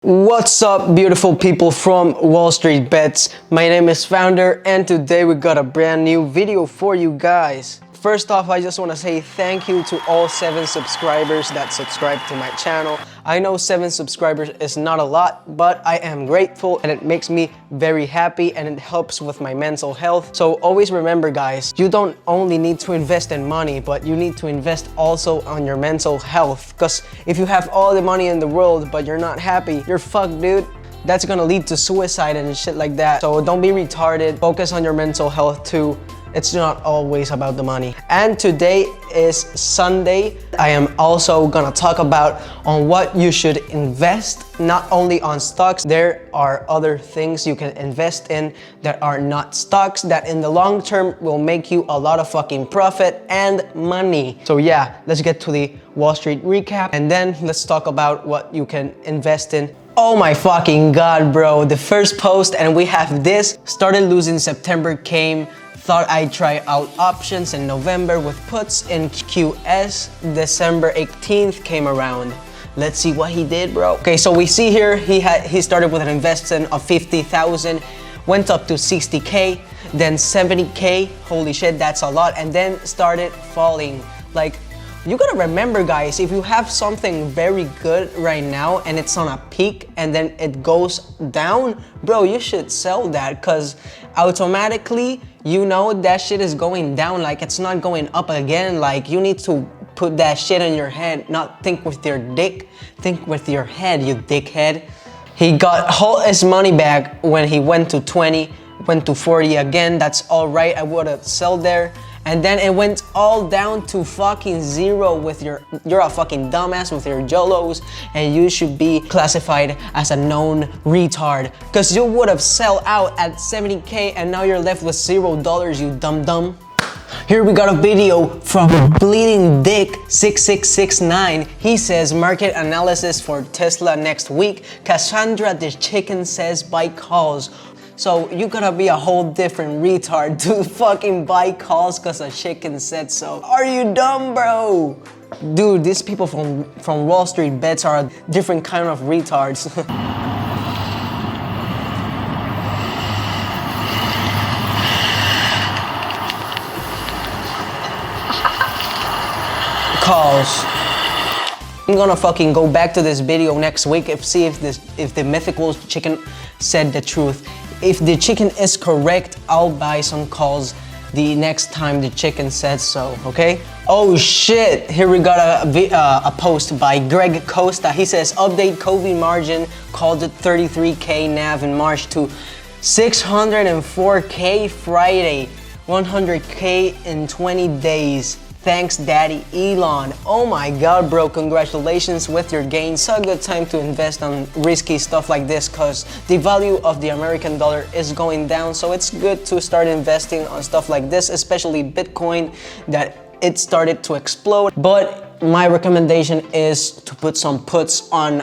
What's up, beautiful people from Wall Street Bets? My name is Founder, and today we got a brand new video for you guys. First off, I just want to say thank you to all 7 subscribers that subscribe to my channel. I know 7 subscribers is not a lot, but I am grateful and it makes me very happy and it helps with my mental health. So always remember, guys, you don't only need to invest in money, but you need to invest also on your mental health. Because if you have all the money in the world but you're not happy, you're fucked, dude. That's gonna lead to suicide and shit like that. So don't be retarded. Focus on your mental health too. It's not always about the money. And today is Sunday. I am also gonna talk about on what you should invest, not only on stocks. There are other things you can invest in that are not stocks that in the long term will make you a lot of fucking profit and money. So yeah, let's get to the Wall Street recap and then let's talk about what you can invest in. Oh my fucking god, bro. The first post and we have this. Started losing September came. Thought I'd try out options in November with puts in QS. December 18th came around. Let's see what he did, bro. Okay, so we see here he started with an investment of 50,000, went up to 60K, then 70K. Holy shit, that's a lot. And then started falling. Like, you gotta remember, guys, if you have something very good right now and it's on a peak and then it goes down, bro, you should sell that, because automatically you know that shit is going down. Like, it's not going up again. Like, you need to put that shit in your head, not think with your dick, think with your head, you dickhead. He got all his money back when he went to 20, went to 40 again. That's all right, I would have sold there. And then it went all down to fucking zero with you're a fucking dumbass with your YOLOs, and you should be classified as a known retard, because you would have sell out at 70K and now you're left with $0, you dumb. Here we got a video from Bleeding Dick 6669. He says market analysis for Tesla next week. Cassandra the chicken says buy calls. So you gotta be a whole different retard to fucking buy calls because a chicken said so. Are you dumb, bro? Dude, these people from Wall Street Bets are a different kind of retards. Calls. I'm gonna fucking go back to this video next week and see if the mythical chicken said the truth. If the chicken is correct, I'll buy some calls the next time the chicken says so, okay? Oh shit, here we got a post by Greg Costa. He says, update COVID margin, called it 33K NAV in March to 604K Friday, 100K in 20 days. Thanks, Daddy Elon. Oh my god, bro, congratulations with your gains. So a good time to invest on risky stuff like this, because the value of the American dollar is going down. So it's good to start investing on stuff like this, especially Bitcoin, that it started to explode. But my recommendation is to put some puts on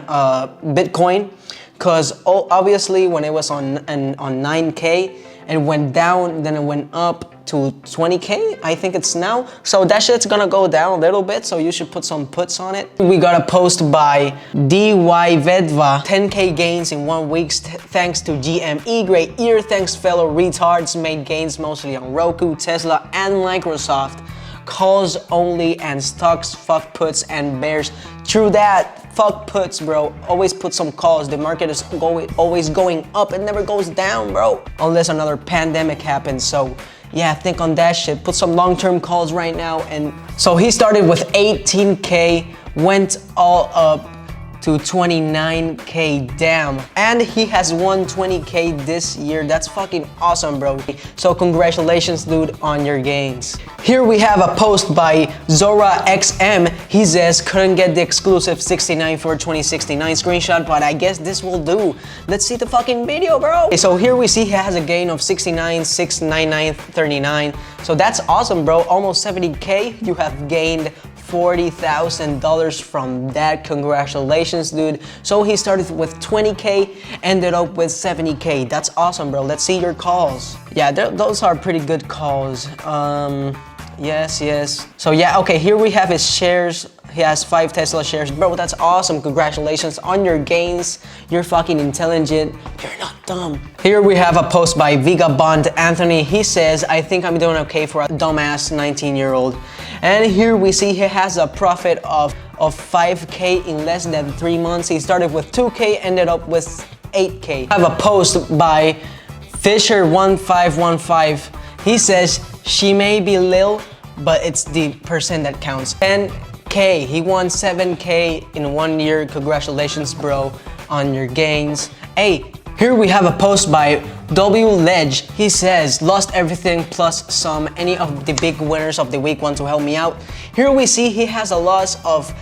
Bitcoin, because obviously when it was on 9K, it went down, then it went up to 20K, I think it's now. So that shit's gonna go down a little bit, so you should put some puts on it. We got a post by DY Vedva, 10K gains in 1 week thanks to GME. Great year, thanks fellow retards. Made gains mostly on Roku, Tesla, and Microsoft. Calls only and stocks, fuck puts and bears. True that. Fuck puts, bro. Always put some calls. The market is always going up. It never goes down, bro. Unless another pandemic happens. So yeah, think on that shit. Put some long-term calls right now. And so he started with 18K, went all up to 29K, damn. And he has won 20K this year. That's fucking awesome, bro. So congratulations, dude, on your gains. Here we have a post by Zora XM. He says, couldn't get the exclusive 69 for 2069 screenshot, but I guess this will do. Let's see the fucking video, bro. Okay, so here we see he has a gain of 69, 699, 39. So that's awesome, bro. Almost 70K. You have gained $40,000 from that. Congratulations, dude. So he started with 20K, ended up with 70K. That's awesome, bro. Let's see your calls. Yeah, those are pretty good calls. Yes, yes. So yeah, okay, here we have his shares. He has 5 Tesla shares. Bro, that's awesome. Congratulations on your gains. You're fucking intelligent. You're not dumb. Here we have a post by Vagabond Anthony. He says, I think I'm doing okay for a dumbass 19-year-old. And here we see he has a profit of 5K in less than 3 months. He started with 2K, ended up with 8K. I have a post by Fisher1515. He says, she may be lil, but it's the percent that counts. 10K, he won 7K in 1 year. Congratulations, bro, on your gains. Hey, here we have a post by W Ledge. He says, lost everything plus some. Any of the big winners of the week want to help me out? Here we see he has a loss of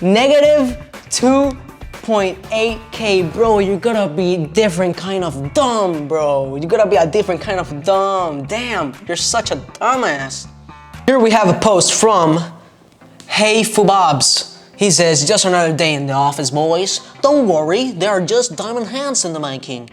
negative 2.8K. Bro, you're gonna be different kind of dumb, bro. You're gonna be a different kind of dumb. Damn, you're such a dumbass. Here we have a post from Hey Fubobs. He says, just another day in the office, boys. Don't worry, there are just diamond hands in the making.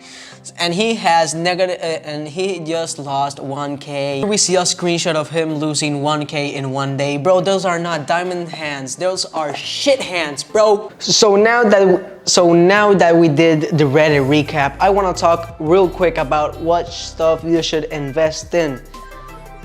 And he has and he just lost 1K. We see a screenshot of him losing 1K in 1 day. Bro, those are not diamond hands. Those are shit hands, bro. So now that we did the Reddit recap, I want to talk real quick about what stuff you should invest in.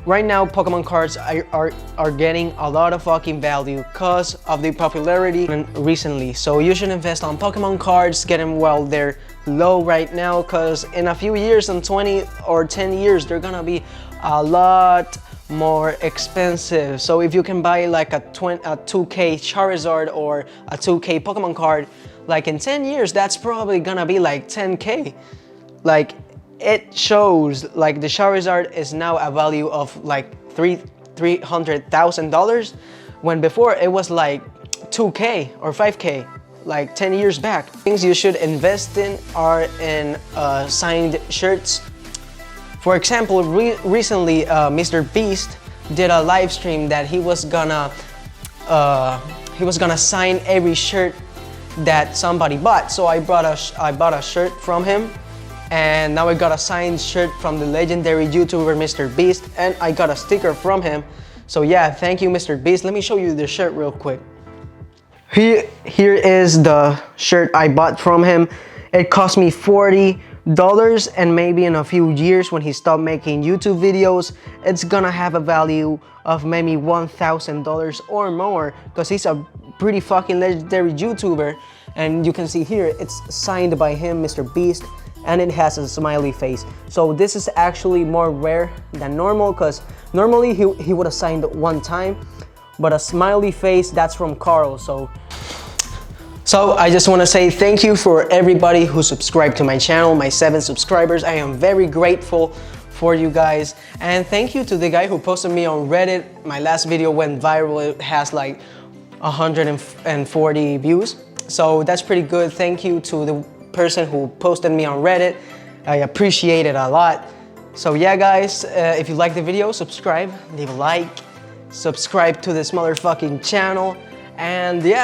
Right now, Pokemon cards are getting a lot of fucking value because of the popularity recently. So you should invest on Pokemon cards, get them while they're low right now, because in a few years, in 20 or 10 years, they're gonna be a lot more expensive. So if you can buy like a 2K Charizard or a 2K Pokemon card, like in 10 years, that's probably gonna be like 10K. Like, it shows like the Charizard is now a value of like $300,000 when before it was like 2K or 5K like 10 years back. Things you should invest in are in signed shirts. For example, recently Mr. Beast did a live stream that he was gonna sign every shirt that somebody bought. So I bought a shirt from him. And now I got a signed shirt from the legendary YouTuber Mr. Beast, and I got a sticker from him. So yeah, thank you, Mr. Beast. Let me show you the shirt real quick. Here is the shirt I bought from him. It cost me $40, and maybe in a few years when he stopped making YouTube videos, it's gonna have a value of maybe $1,000 or more, because he's a pretty fucking legendary YouTuber. And you can see here, it's signed by him, Mr. Beast. And it has a smiley face. So this is actually more rare than normal, because normally he would have signed one time, but a smiley face, that's from Carl. So I just want to say thank you for everybody who subscribed to my channel, my 7 subscribers. I am very grateful for you guys. And thank you to the guy who posted me on Reddit. My last video went viral. It has like 140 views. So that's pretty good. Thank you to the person who posted me on Reddit. I appreciate it a lot. So yeah, guys, if you like the video, subscribe, leave a like, subscribe to this motherfucking channel, and yeah.